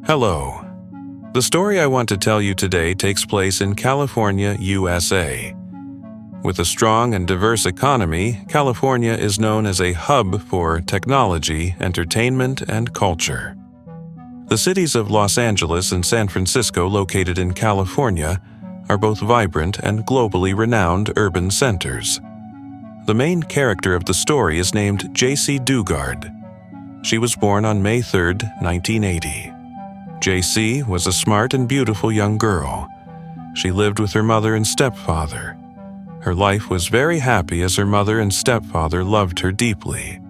Hello. The story I want to tell you today takes place in California, USA. With a strong and diverse economy, California is known as a hub for technology, entertainment, and culture. The cities of Los Angeles and San Francisco, located in California, are both vibrant and globally renowned urban centers. The main character of the story is named Jaycee Dugard. She was born on May 3, 1980. Jaycee was a smart and beautiful young girl. She lived with her mother and stepfather. Her life was very happy as her mother and stepfather loved her deeply.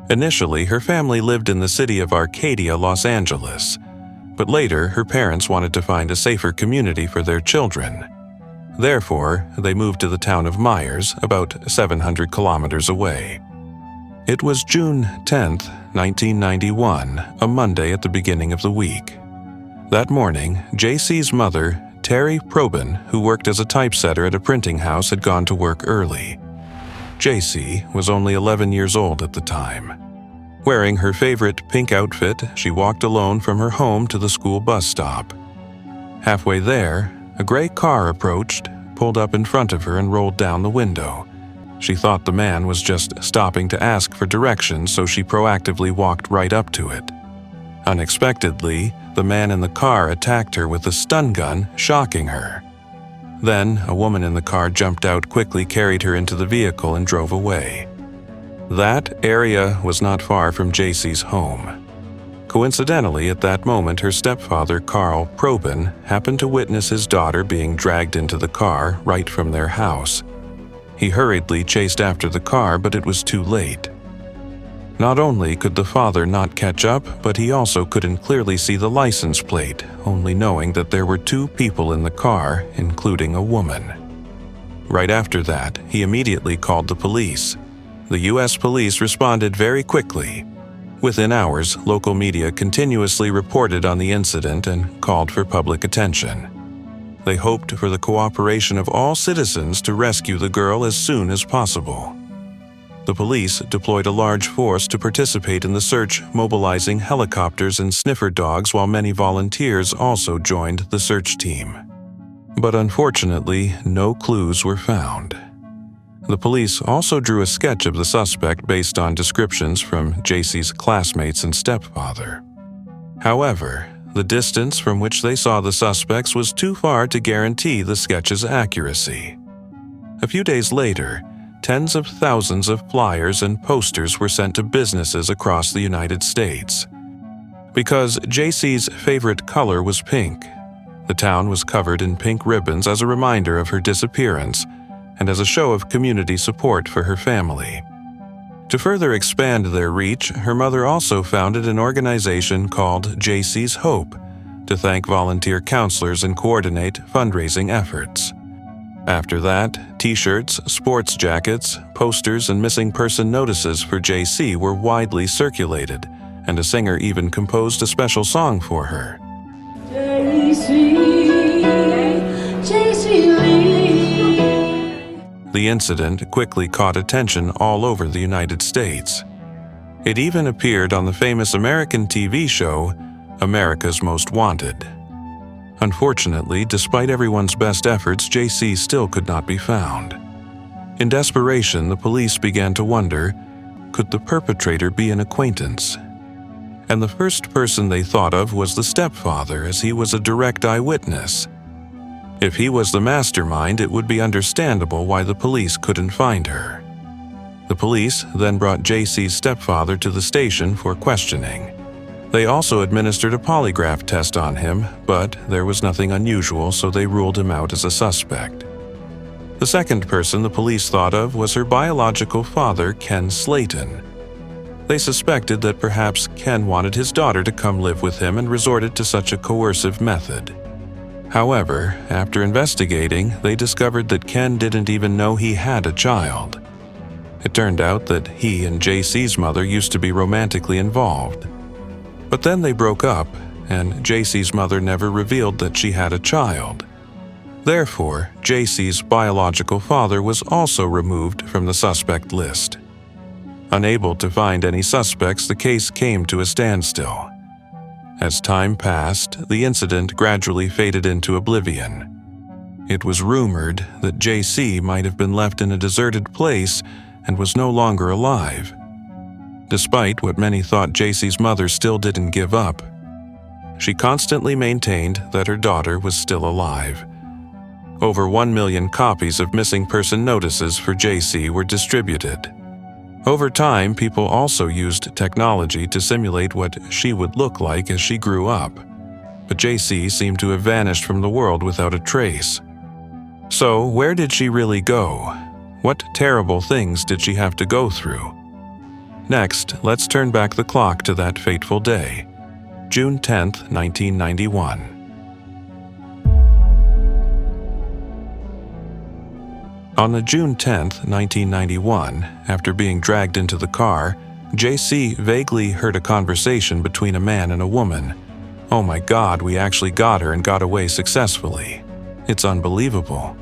Initially, her family lived in the city of Arcadia, Los Angeles, but later her parents wanted to find a safer community for their children. Therefore, they moved to the town of Myers, about 700 kilometers away. It was June 10, 1991, a Monday at the beginning of the week. That morning, Jaycee's mother, Terry Probin, who worked as a typesetter at a printing house, had gone to work early. Jaycee was only 11 years old at the time. Wearing her favorite pink outfit, she walked alone from her home to the school bus stop. Halfway there, a gray car approached, pulled up in front of her, and rolled down the window. She thought the man was just stopping to ask for directions, so she proactively walked right up to it. Unexpectedly, the man in the car attacked her with a stun gun, shocking her. Then, a woman in the car jumped out, quickly carried her into the vehicle, and drove away. That area was not far from Jaycee's home. Coincidentally, at that moment, her stepfather, Carl Probin, happened to witness his daughter being dragged into the car right from their house. He hurriedly chased after the car, but it was too late. Not only could the father not catch up, but he also couldn't clearly see the license plate, only knowing that there were two people in the car, including a woman. Right after that, he immediately called the police. The U.S. police responded very quickly. Within hours, local media continuously reported on the incident and called for public attention. They hoped for the cooperation of all citizens to rescue the girl as soon as possible. The police deployed a large force to participate in the search, mobilizing helicopters and sniffer dogs, while many volunteers also joined the search team. But unfortunately, no clues were found. The police also drew a sketch of the suspect based on descriptions from Jaycee's classmates and stepfather. However, the distance from which they saw the suspects was too far to guarantee the sketch's accuracy. A few days later, tens of thousands of flyers and posters were sent to businesses across the United States. Because Jaycee's favorite color was pink, the town was covered in pink ribbons as a reminder of her disappearance and as a show of community support for her family. To further expand their reach, her mother also founded an organization called Jaycee's Hope to thank volunteer counselors and coordinate fundraising efforts. After that, t-shirts, sports jackets, posters, and missing person notices for Jaycee were widely circulated, and a singer even composed a special song for her. The incident quickly caught attention all over the United States. It even appeared on the famous American TV show, America's Most Wanted. Unfortunately, despite everyone's best efforts, Jaycee still could not be found. In desperation, the police began to wonder, could the perpetrator be an acquaintance? And the first person they thought of was the stepfather, as he was a direct eyewitness. If he was the mastermind, it would be understandable why the police couldn't find her. The police then brought Jaycee's stepfather to the station for questioning. They also administered a polygraph test on him, but there was nothing unusual, so they ruled him out as a suspect. The second person the police thought of was her biological father, Ken Slayton. They suspected that perhaps Ken wanted his daughter to come live with him and resorted to such a coercive method. However, after investigating, they discovered that Ken didn't even know he had a child. It turned out that he and Jaycee's mother used to be romantically involved. But then they broke up, and Jaycee's mother never revealed that she had a child. Therefore, Jaycee's biological father was also removed from the suspect list. Unable to find any suspects, the case came to a standstill. As time passed, the incident gradually faded into oblivion. It was rumored that Jaycee might have been left in a deserted place and was no longer alive. Despite what many thought, Jaycee's mother still didn't give up. She constantly maintained that her daughter was still alive. Over 1 million copies of missing person notices for Jaycee were distributed. Over time, people also used technology to simulate what she would look like as she grew up. But Jaycee seemed to have vanished from the world without a trace. So, where did she really go? What terrible things did she have to go through? Next, let's turn back the clock to that fateful day, June 10, 1991. On June 10, 1991, after being dragged into the car, Jaycee vaguely heard a conversation between a man and a woman. "Oh my God, we actually got her and got away successfully. It's unbelievable."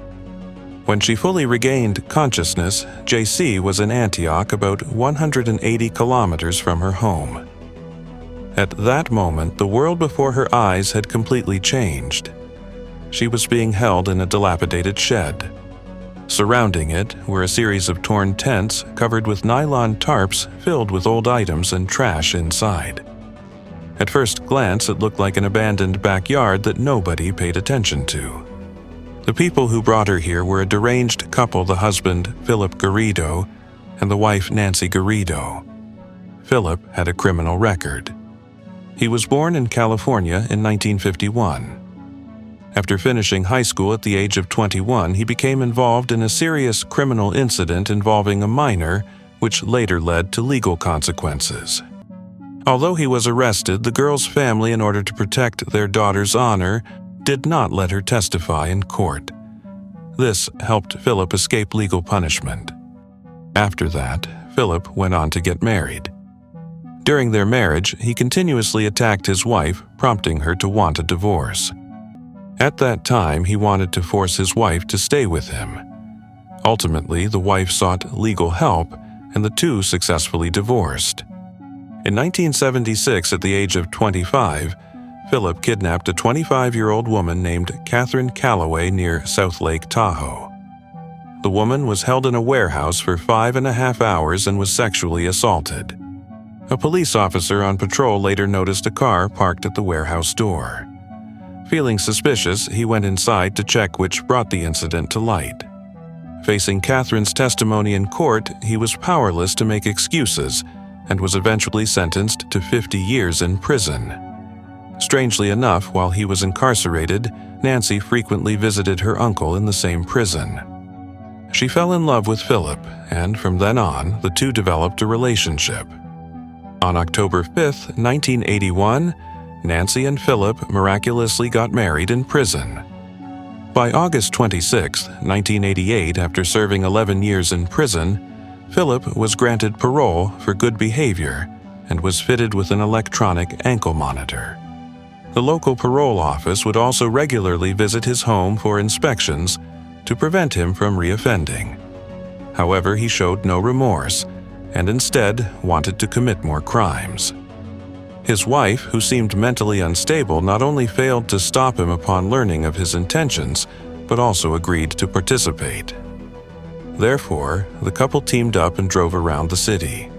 When she fully regained consciousness, Jaycee was in Antioch, about 180 kilometers from her home. At that moment, the world before her eyes had completely changed. She was being held in a dilapidated shed. Surrounding it were a series of torn tents covered with nylon tarps filled with old items and trash inside. At first glance, it looked like an abandoned backyard that nobody paid attention to. The people who brought her here were a deranged couple, the husband, Philip Garrido, and the wife, Nancy Garrido. Philip had a criminal record. He was born in California in 1951. After finishing high school at the age of 21, he became involved in a serious criminal incident involving a minor, which later led to legal consequences. Although he was arrested, the girl's family, in order to protect their daughter's honor, did not let her testify in court. This helped Philip escape legal punishment. After that, Philip went on to get married. During their marriage, he continuously attacked his wife, prompting her to want a divorce. At that time, he wanted to force his wife to stay with him. Ultimately, the wife sought legal help, and the two successfully divorced. In 1976, at the age of 25, Philip kidnapped a 25-year-old woman named Catherine Calloway near South Lake Tahoe. The woman was held in a warehouse for 5.5 hours and was sexually assaulted. A police officer on patrol later noticed a car parked at the warehouse door. Feeling suspicious, he went inside to check, which brought the incident to light. Facing Catherine's testimony in court, he was powerless to make excuses and was eventually sentenced to 50 years in prison. Strangely enough, while he was incarcerated, Nancy frequently visited her uncle in the same prison. She fell in love with Philip, and from then on, the two developed a relationship. On October 5, 1981, Nancy and Philip miraculously got married in prison. By August 26, 1988, after serving 11 years in prison, Philip was granted parole for good behavior and was fitted with an electronic ankle monitor. The local parole office would also regularly visit his home for inspections to prevent him from reoffending. However, he showed no remorse and instead wanted to commit more crimes. His wife, who seemed mentally unstable, not only failed to stop him upon learning of his intentions, but also agreed to participate. Therefore, the couple teamed up and drove around the city.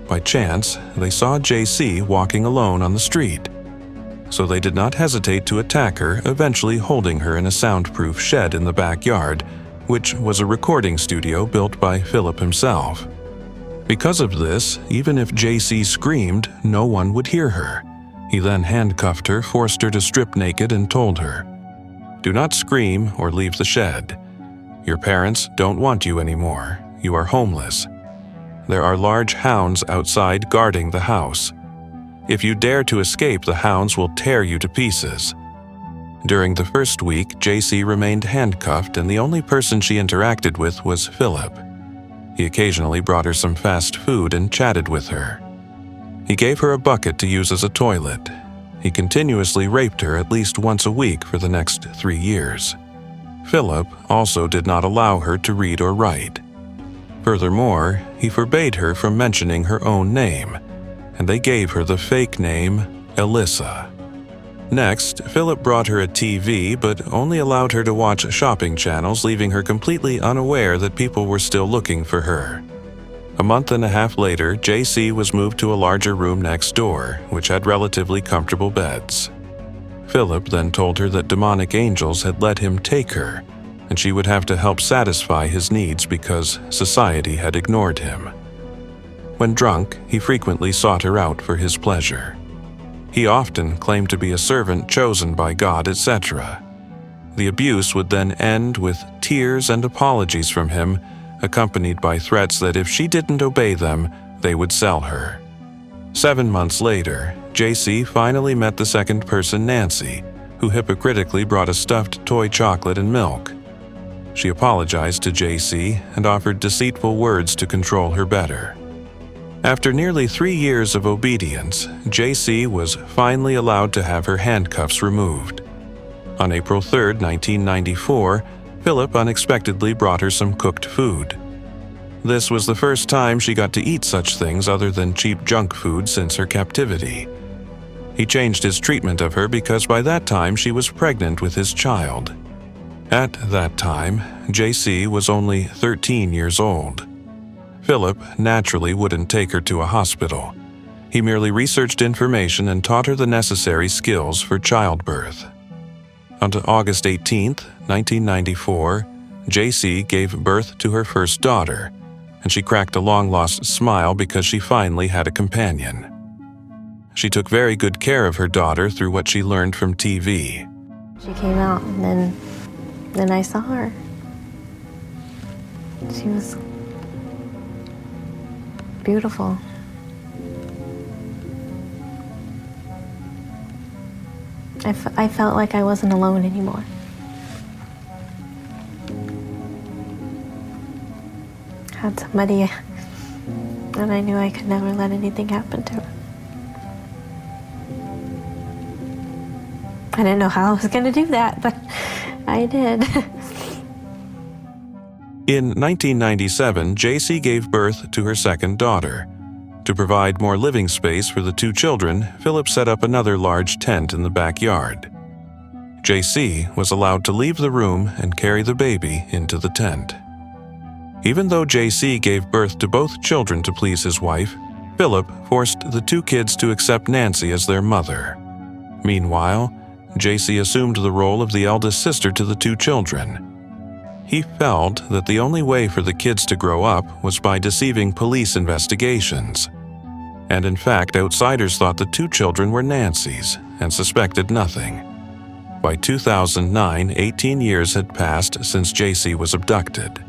By chance, they saw Jaycee walking alone on the street. So they did not hesitate to attack her, eventually holding her in a soundproof shed in the backyard, which was a recording studio built by Philip himself. Because of this, even if Jaycee screamed, no one would hear her. He then handcuffed her, forced her to strip naked, and told her, "Do not scream or leave the shed. Your parents don't want you anymore. You are homeless. There are large hounds outside guarding the house. If you dare to escape, the hounds will tear you to pieces." During the first week, Jaycee remained handcuffed, and the only person she interacted with was Philip. He occasionally brought her some fast food and chatted with her. He gave her a bucket to use as a toilet. He continuously raped her at least once a week for the next 3 years. Philip also did not allow her to read or write. Furthermore, he forbade her from mentioning her own name, and they gave her the fake name Alyssa. Next, Philip brought her a TV but only allowed her to watch shopping channels, leaving her completely unaware that people were still looking for her. A month and a half later, Jaycee was moved to a larger room next door, which had relatively comfortable beds. Philip then told her that demonic angels had let him take her, and she would have to help satisfy his needs because society had ignored him. When drunk, he frequently sought her out for his pleasure. He often claimed to be a servant chosen by God, etc. The abuse would then end with tears and apologies from him, accompanied by threats that if she didn't obey them, they would sell her. 7 months later, Jaycee finally met the second person, Nancy, who hypocritically brought a stuffed toy chocolate and milk. She apologized to Jaycee and offered deceitful words to control her better. After nearly 3 years of obedience, Jaycee was finally allowed to have her handcuffs removed. On April 3, 1994, Philip unexpectedly brought her some cooked food. This was the first time she got to eat such things other than cheap junk food since her captivity. He changed his treatment of her because by that time she was pregnant with his child. At that time, Jaycee was only 13 years old. Philip naturally wouldn't take her to a hospital. He merely researched information and taught her the necessary skills for childbirth. On August 18, 1994, Jaycee gave birth to her first daughter, and she cracked a long-lost smile because she finally had a companion. She took very good care of her daughter through what she learned from TV. She came out, and then I saw her. She was beautiful. I felt like I wasn't alone anymore. Had somebody, and I knew I could never let anything happen to her. I didn't know how I was going to do that, but I did. In 1997, Jaycee gave birth to her second daughter. To provide more living space for the 2 children, Philip set up another large tent in the backyard. Jaycee was allowed to leave the room and carry the baby into the tent. Even though Jaycee gave birth to both children to please his wife, Philip forced the 2 kids to accept Nancy as their mother. Meanwhile, Jaycee assumed the role of the eldest sister to the 2 children. He felt that the only way for the kids to grow up was by deceiving police investigations. And in fact, outsiders thought the 2 children were Nancy's and suspected nothing. By 2009, 18 years had passed since Jaycee was abducted.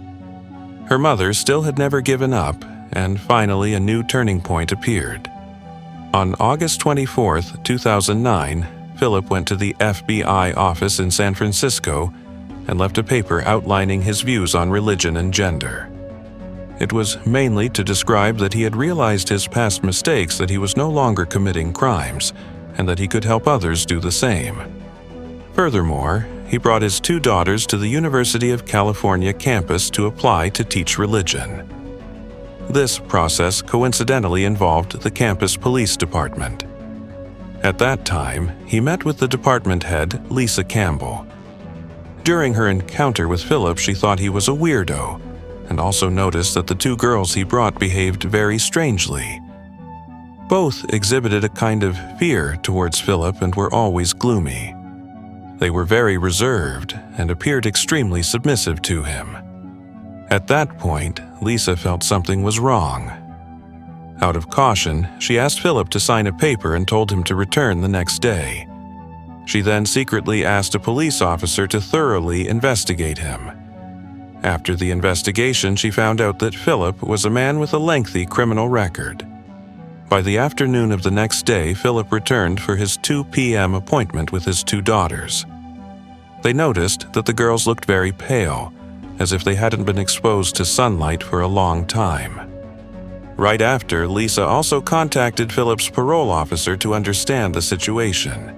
Her mother still had never given up, and finally a new turning point appeared. On August 24, 2009, Philip went to the FBI office in San Francisco and left a paper outlining his views on religion and gender. It was mainly to describe that he had realized his past mistakes, that he was no longer committing crimes, and that he could help others do the same. Furthermore, he brought his 2 daughters to the University of California campus to apply to teach religion. This process coincidentally involved the campus police department. At that time, he met with the department head, Lisa Campbell. During her encounter with Philip, she thought he was a weirdo, and also noticed that the 2 girls he brought behaved very strangely. Both exhibited a kind of fear towards Philip and were always gloomy. They were very reserved and appeared extremely submissive to him. At that point, Lisa felt something was wrong. Out of caution, she asked Philip to sign a paper and told him to return the next day. She then secretly asked a police officer to thoroughly investigate him. After the investigation, she found out that Philip was a man with a lengthy criminal record. By the afternoon of the next day, Philip returned for his 2 p.m. appointment with his 2 daughters. They noticed that the girls looked very pale, as if they hadn't been exposed to sunlight for a long time. Right after, Lisa also contacted Philip's parole officer to understand the situation.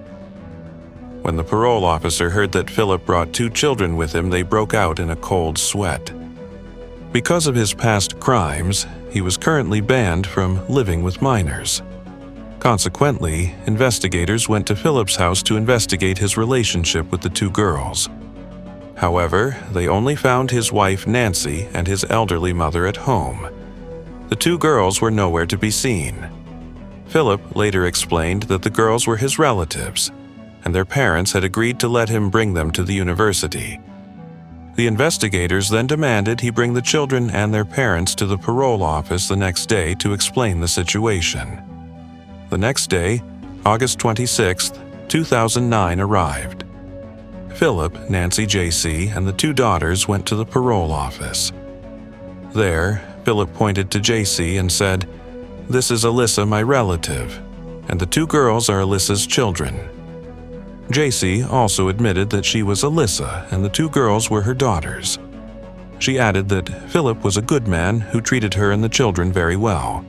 When the parole officer heard that Philip brought 2 children with him, they broke out in a cold sweat. Because of his past crimes, he was currently banned from living with minors. Consequently, investigators went to Philip's house to investigate his relationship with the two girls. However, they only found his wife Nancy and his elderly mother at home. The two girls were nowhere to be seen. Philip later explained that the girls were his relatives, and their parents had agreed to let him bring them to the university. The investigators then demanded he bring the children and their parents to the parole office the next day to explain the situation. The next day, August 26, 2009 arrived. Philip, Nancy, Jaycee, and the two daughters went to the parole office. There, Philip pointed to Jaycee and said, "This is Alyssa, my relative, and the two girls are Alyssa's children." Jaycee also admitted that she was Alyssa and the two girls were her daughters. She added that Philip was a good man who treated her and the children very well.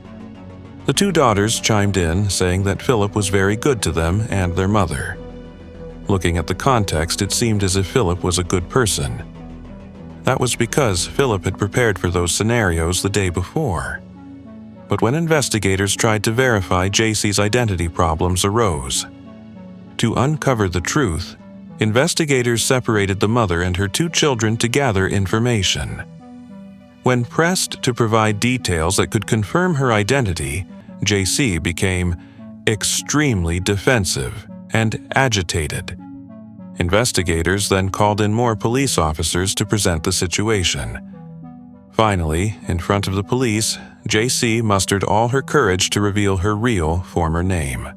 The two daughters chimed in, saying that Philip was very good to them and their mother. Looking at the context, it seemed as if Philip was a good person. That was because Philip had prepared for those scenarios the day before. But when investigators tried to verify, Jaycee's identity problems arose. To uncover the truth, investigators separated the mother and her two children to gather information. When pressed to provide details that could confirm her identity, Jaycee became extremely defensive and agitated. Investigators then called in more police officers to present the situation. Finally, in front of the police, Jaycee mustered all her courage to reveal her real former name.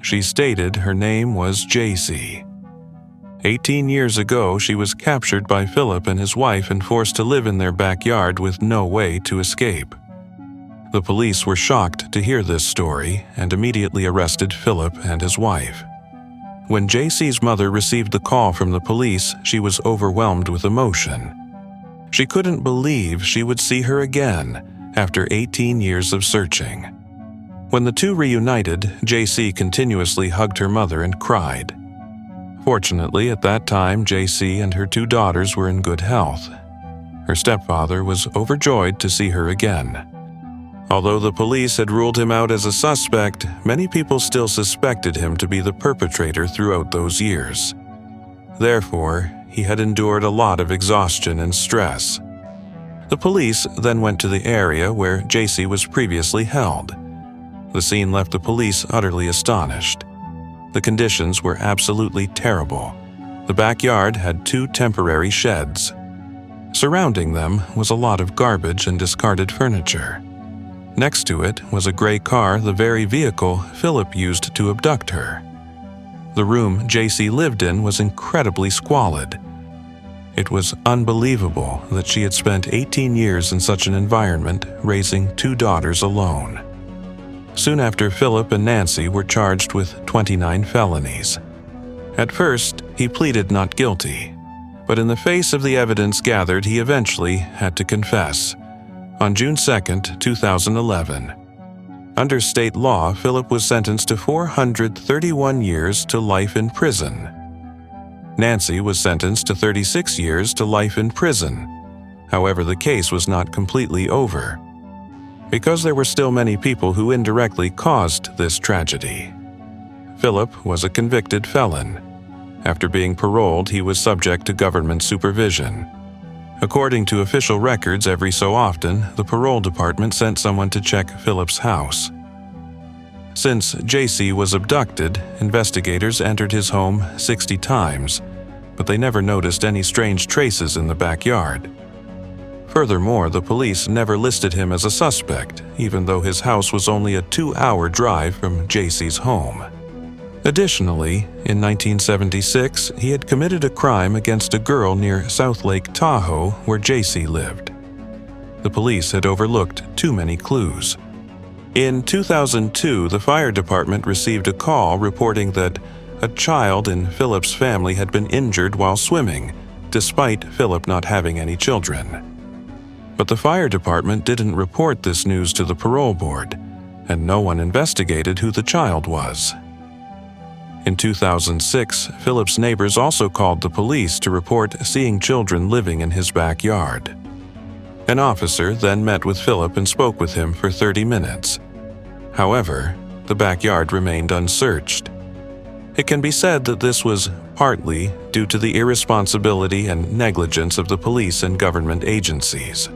She stated her name was Jaycee. 18 years ago, she was captured by Philip and his wife and forced to live in their backyard with no way to escape. The police were shocked to hear this story and immediately arrested Philip and his wife. When Jaycee's mother received the call from the police, she was overwhelmed with emotion. She couldn't believe she would see her again after 18 years of searching. When the two reunited, Jaycee continuously hugged her mother and cried. Fortunately, at that time, Jaycee and her two daughters were in good health. Her stepfather was overjoyed to see her again. Although the police had ruled him out as a suspect, many people still suspected him to be the perpetrator throughout those years. Therefore, he had endured a lot of exhaustion and stress. The police then went to the area where Jaycee was previously held. The scene left the police utterly astonished. The conditions were absolutely terrible. The backyard had two temporary sheds. Surrounding them was a lot of garbage and discarded furniture. Next to it was a gray car, the very vehicle Philip used to abduct her. The room Jaycee lived in was incredibly squalid. It was unbelievable that she had spent 18 years in such an environment, raising two daughters alone. Soon after, Philip and Nancy were charged with 29 felonies. At first, he pleaded not guilty, but in the face of the evidence gathered, he eventually had to confess. On June 2, 2011. Under state law, Philip was sentenced to 431 years to life in prison. Nancy was sentenced to 36 years to life in prison. However, the case was not completely over, because there were still many people who indirectly caused this tragedy. Philip was a convicted felon. After being paroled, he was subject to government supervision. According to official records, every so often, the parole department sent someone to check Philip's house. Since Jaycee was abducted, investigators entered his home 60 times, but they never noticed any strange traces in the backyard. Furthermore, the police never listed him as a suspect, even though his house was only a 2-hour drive from Jaycee's home. Additionally, in 1976, he had committed a crime against a girl near South Lake Tahoe, where Jaycee lived. The police had overlooked too many clues. In 2002, the fire department received a call reporting that a child in Philip's family had been injured while swimming, despite Philip not having any children. But the fire department didn't report this news to the parole board, and no one investigated who the child was. In 2006, Philip's neighbors also called the police to report seeing children living in his backyard. An officer then met with Philip and spoke with him for 30 minutes. However, the backyard remained unsearched. It can be said that this was partly due to the irresponsibility and negligence of the police and government agencies.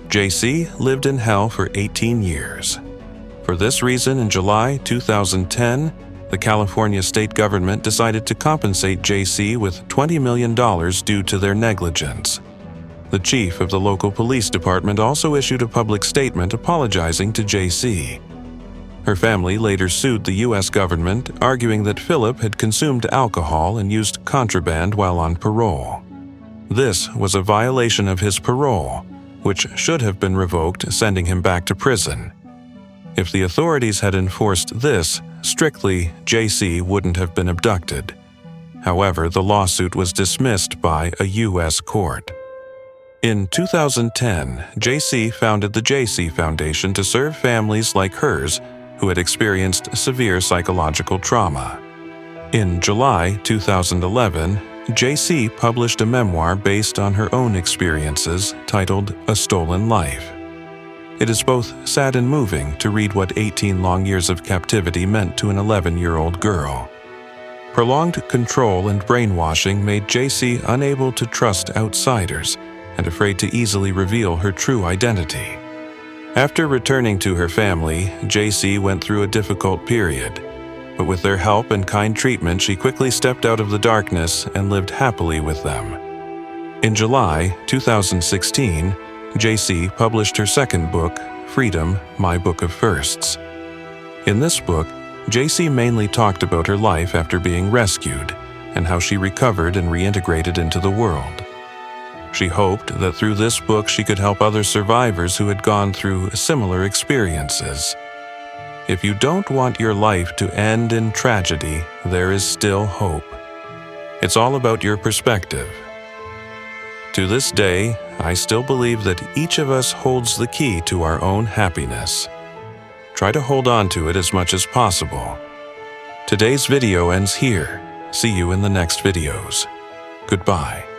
Jaycee lived in hell for 18 years. For this reason, in July 2010, the California state government decided to compensate Jaycee with $20 million due to their negligence. The chief of the local police department also issued a public statement apologizing to Jaycee. Her family later sued the U.S. government, arguing that Philip had consumed alcohol and used contraband while on parole. This was a violation of his parole, which should have been revoked, sending him back to prison. If the authorities had enforced this strictly, Jaycee wouldn't have been abducted. However, the lawsuit was dismissed by a U.S. court. In 2010, Jaycee founded the Jaycee Foundation to serve families like hers who had experienced severe psychological trauma. In July 2011, Jaycee published a memoir based on her own experiences titled A Stolen Life. It is both sad and moving to read what 18 long years of captivity meant to an 11-year-old girl. Prolonged control and brainwashing made Jaycee unable to trust outsiders and afraid to easily reveal her true identity. After returning to her family, Jaycee went through a difficult period, but with their help and kind treatment, she quickly stepped out of the darkness and lived happily with them. In July 2016, Jaycee published her second book, Freedom, My Book of Firsts. In this book, Jaycee mainly talked about her life after being rescued and how she recovered and reintegrated into the world. She hoped that through this book she could help other survivors who had gone through similar experiences. If you don't want your life to end in tragedy, there is still hope. It's all about your perspective. To this day, I still believe that each of us holds the key to our own happiness. Try to hold on to it as much as possible. Today's video ends here. See you in the next videos. Goodbye.